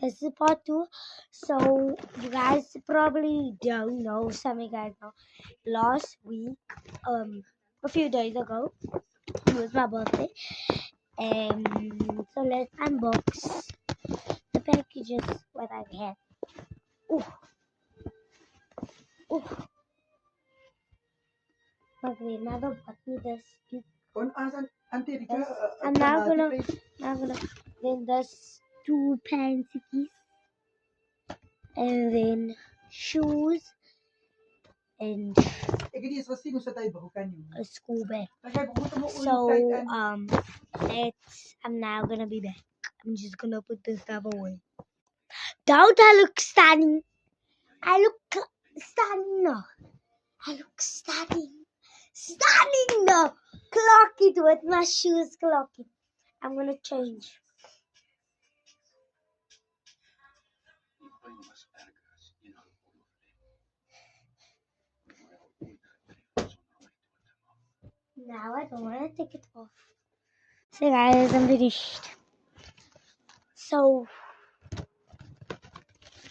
this is part 2. So you guys probably don't know, some of you guys know, last week, a few days ago, it was my birthday. So let's unbox the packages what I had. Oh, my grandmother bought me this. I'm now gonna then there's 2 pansies and then shoes and a school bag. So I'm now gonna be back. I'm just gonna put this stuff away. Don't I look stunning? I look stunning now. I look stunning. Stunning now. Clock it with my shoes, clock it. I'm gonna change. Now I don't wanna take it off. So guys, I'm finished. So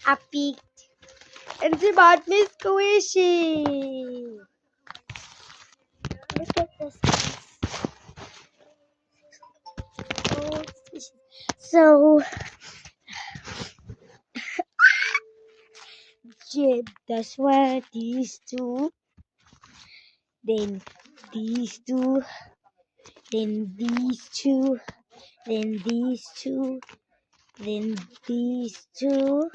I peeked and she bought me squishy. Look at this. Oh, squishy. So that's where these two, then these two, then these two, then these two, then these two,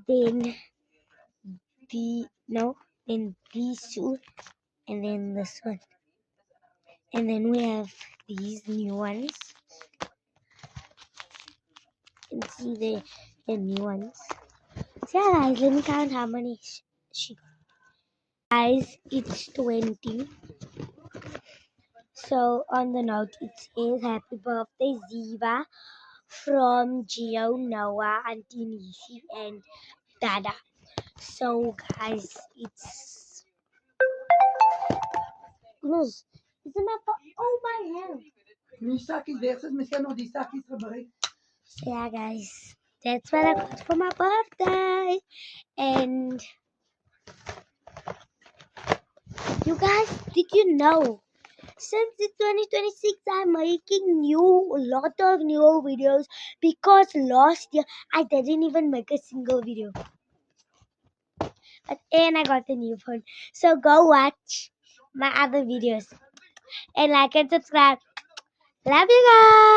then then these two, and then this one. And then we have these new ones. You can see the new ones. So yeah, guys, let me count how many she got. Guys, it's 20. So on the note, it says happy birthday Ziva from Gio, Noah, Auntie Nisi, and Dada. So guys, it's close. It's enough for my hand. So yeah, guys, that's what I got for my birthday. And you guys, did you know? Since it's 2026, I'm making a lot of new videos because last year I didn't even make a single video. And I got the new phone. So go watch my other videos and like and subscribe. Love you guys.